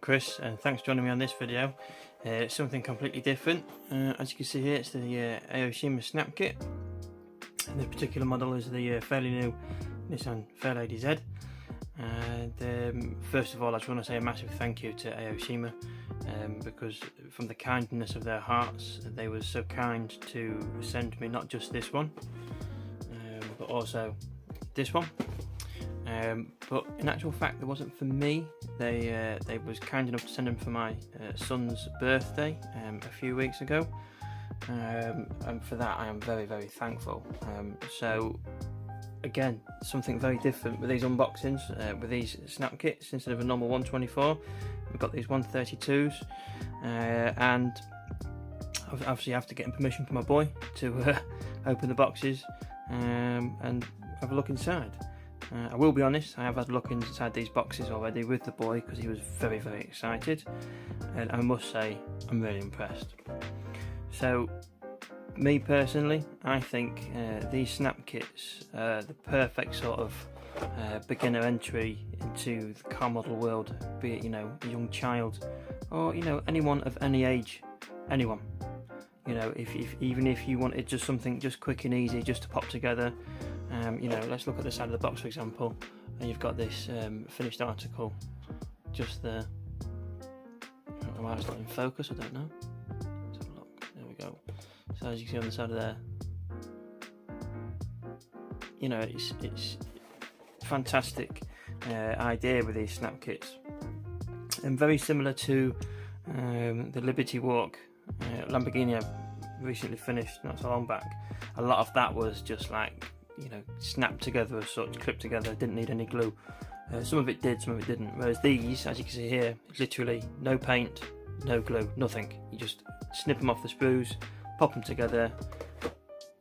Chris, and thanks for joining me on this video. It's something completely different. As you can see here, it's the Aoshima snapkit. And this particular model is the fairly new Nissan Fairlady Z. And first of all, I just want to say a massive thank you to Aoshima, because from the kindness of their hearts, they were so kind to send me not just this one, but also this one. But in actual fact, it wasn't for me. They was kind enough to send them for my son's birthday a few weeks ago, and for that I am very, very thankful. So again, something very different with these unboxings, with these snap kits. Instead of a normal 124, we've got these 132s, and obviously I have to get permission from my boy to open the boxes and have a look inside. I will be honest, I have had a look inside these boxes already with the boy because he was very, very excited, and I must say I'm really impressed. So me personally, I think these snap kits are the perfect sort of beginner entry into the car model world, be it, you know, a young child or, you know, anyone of any age, anyone. You know, even if you wanted just something just quick and easy just to pop together. You know, let's look at the side of the box, for example, and you've got this finished article just there. I don't know why it's not in focus, I don't know. Let's have a look. There we go. So as you can see on the side of there, you know, it's fantastic idea with these snap kits, and very similar to the Liberty Walk Lamborghini I recently finished not so long back. A lot of that was just like, you know, snapped together as such, clipped together, didn't need any glue. Some of it did, some of it didn't. Whereas these, as you can see here, literally no paint, no glue, nothing. You just snip them off the sprues, pop them together,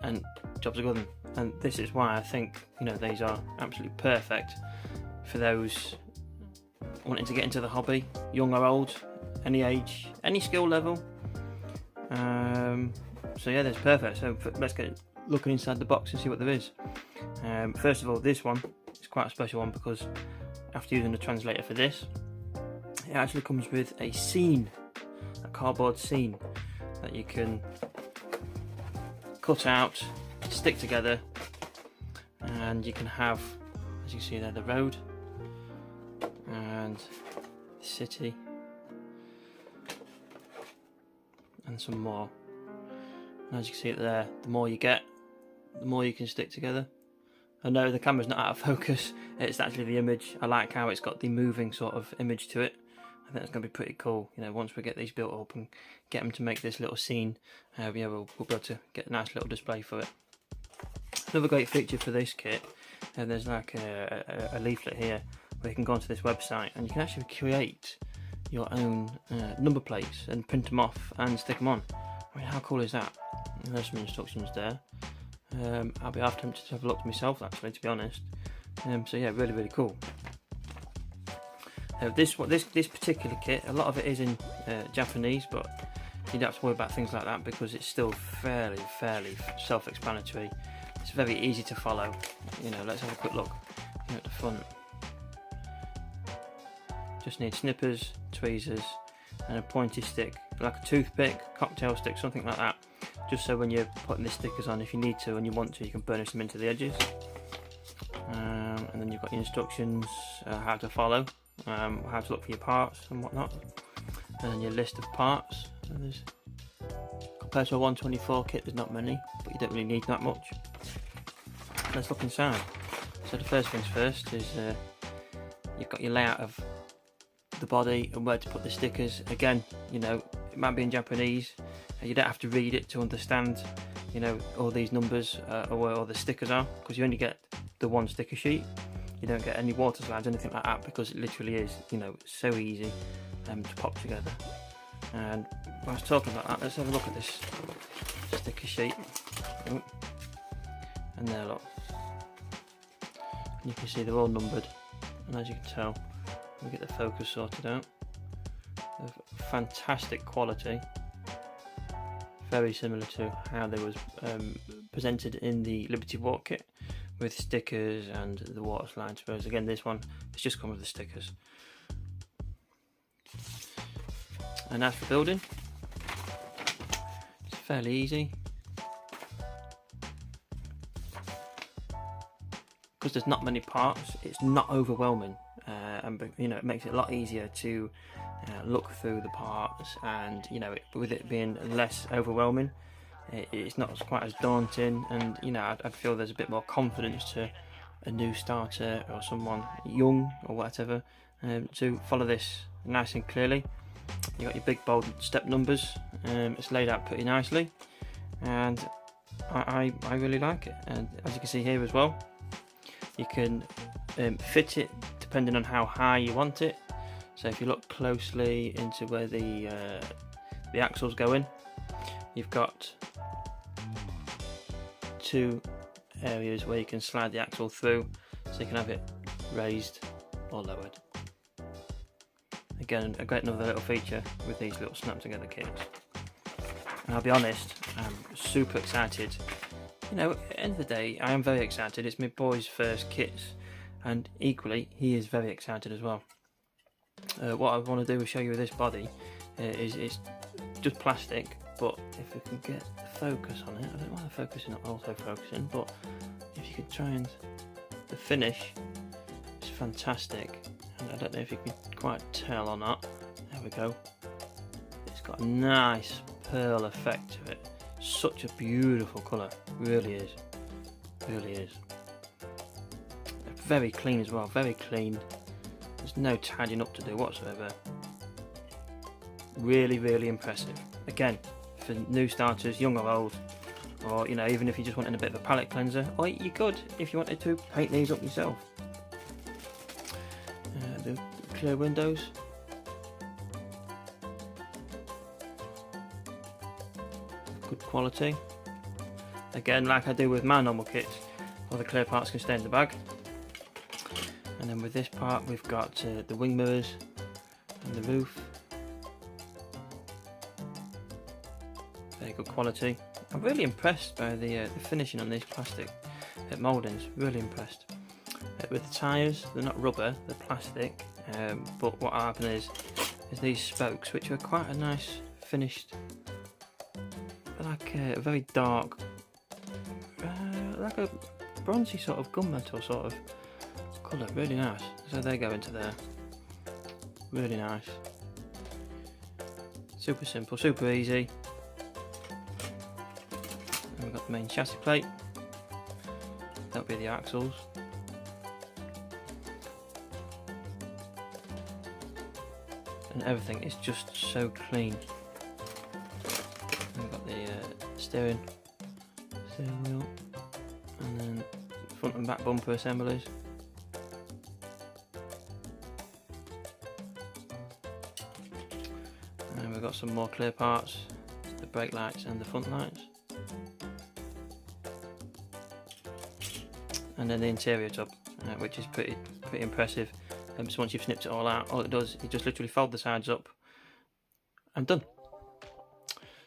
and jobs are good. And this is why I think, you know, these are absolutely perfect for those wanting to get into the hobby, young or old, any age, any skill level. So yeah, that's perfect. So let's get looking inside the box and see what there is. First of all, this one is quite a special one because after using the translator for this, it actually comes with a scene, a cardboard scene that you can cut out, stick together, and you can have, as you can see there, the road and the city and some more. And as you can see it there, the more you get, the more you can stick together. I know the camera's not out of focus, it's actually the image. I like how it's got the moving sort of image to it. I think it's going to be pretty cool, you know, once we get these built up and get them to make this little scene. Yeah, we'll be able to get a nice little display for it. Another great feature for this kit, there's like a leaflet here where you can go onto this website and you can actually create your own number plates and print them off and stick them on. I mean, how cool is that? And there's some instructions there. I'll be after tempted to have a look myself, actually, to be honest. So yeah, really, really cool. This particular kit, a lot of it is in Japanese, but you don't have to worry about things like that because it's still fairly self-explanatory. It's very easy to follow. You know, let's have a quick look here at the front. Just need snippers, tweezers, and a pointy stick, like a toothpick, cocktail stick, something like that. Just so when you're putting the stickers on, if you need to and you want to, you can burnish them into the edges. And then you've got your instructions, how to follow, how to look for your parts and whatnot, and then your list of parts. And there's, compared to a 124 kit, there's not many, but you don't really need that much. Let's look inside. So the first things first is you've got your layout of the body and where to put the stickers. Again, you know, it might be in Japanese. You don't have to read it to understand, you know, all these numbers or where all the stickers are, because you only get the one sticker sheet. You don't get any water slides, anything like that, because it literally is, you know, so easy to pop together. And when I was talking about that, let's have a look at this sticker sheet. Oh. And there, look. And you can see they're all numbered, and as you can tell, we get the focus sorted out. Of fantastic quality, very similar to how they was presented in the Liberty Walk kit, with stickers and the water slides. Whereas again, this one, it's just come with the stickers. And as for building, it's fairly easy. Because there's not many parts, it's not overwhelming, and you know, it makes it a lot easier to look through the parts, and you know, with it being less overwhelming, it's not quite as daunting, and you know, I feel there's a bit more confidence to a new starter or someone young or whatever to follow this nice and clearly. You got your big bold step numbers. It's laid out pretty nicely, and I really like it. And as you can see here as well, you can fit it depending on how high you want it. So if you look closely into where the axles go in, you've got two areas where you can slide the axle through, so you can have it raised or lowered. Again, another little feature with these little snap together kits. And I'll be honest, I'm super excited. You know, at the end of the day, I am very excited. It's my boy's first kits, and equally, he is very excited as well. What I want to do is show you with this body is it's just plastic, but if we can get the focus on it, I don't know why the focus is not auto focusing, but if you could try and the finish is fantastic, and I don't know if you can quite tell or not. There we go. It's got a nice pearl effect to it. Such a beautiful colour, really is, really is. Very clean as well, very clean. There's no tidying up to do whatsoever. Really, really impressive. Again, for new starters, young or old, or you know, even if you just wanted a bit of a palette cleanser, or you could, if you wanted to, paint these up yourself. The clear windows. Good quality. Again, like I do with my normal kits, all the clear parts can stay in the bag. And then with this part, we've got the wing mirrors and the roof. Very good quality. I'm really impressed by the finishing on these plastic mouldings. Really impressed. With the tyres, they're not rubber, they're plastic. But what happened is these spokes, which are quite a nice finished, like a very dark, like a bronzy sort of gunmetal sort of colour. Really nice. So they go into there. Really nice. Super simple, super easy. And we've got the main chassis plate. That'll be the axles. And everything is just so clean. And we've got the steering wheel, and then front and back bumper assemblies. And we've got some more clear parts, the brake lights and the front lights. And then the interior tub, which is pretty impressive. So once you've snipped it all out, all it does is just literally fold the sides up and done.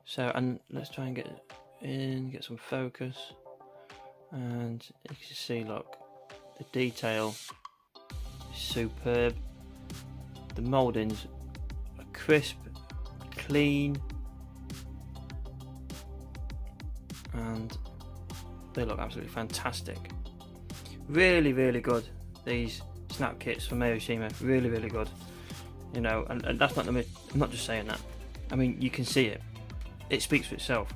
So, and let's try and get it in, get some focus, and you can see, look, the detail is superb. The mouldings are crisp, clean, and they look absolutely fantastic. Really, really good. These snap kits from Aoshima, really, really good. You know, and that's not, I'm not just saying that. I mean, you can see it. It speaks for itself.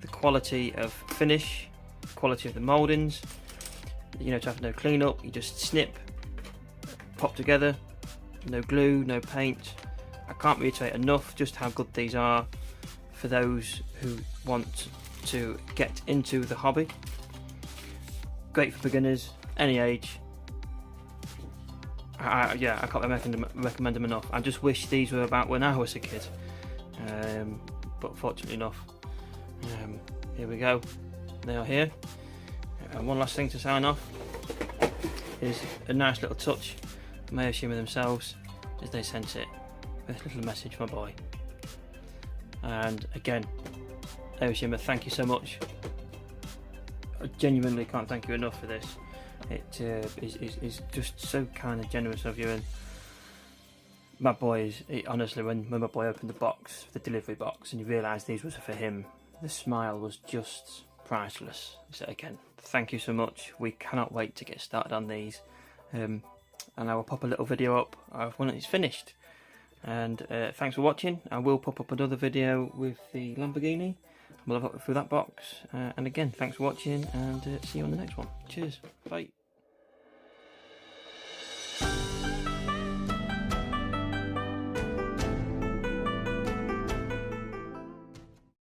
The quality of finish, the quality of the mouldings. You know, to have no clean up, you just snip, pop together. No glue, no paint. I can't reiterate enough just how good these are for those who want to get into the hobby. Great for beginners, any age. Yeah, I can't recommend them enough. I just wish these were about when I was a kid, but fortunately enough, here we go. They are here. And one last thing to sign off is a nice little touch from Aoshima themselves, as they sent it with a little message from my boy. And again, Aoshima, thank you so much. I genuinely can't thank you enough for this. It is just so kind and generous of you, and my boys, honestly, when my boy opened the box, the delivery box, and he realised these was for him, the smile was just priceless. So again, thank you so much. We cannot wait to get started on these, and I will pop a little video up of when it's finished. And thanks for watching. I will pop up another video with the Lamborghini. We'll have a look through that box. And again, thanks for watching, and see you on the next one. Cheers. Bye.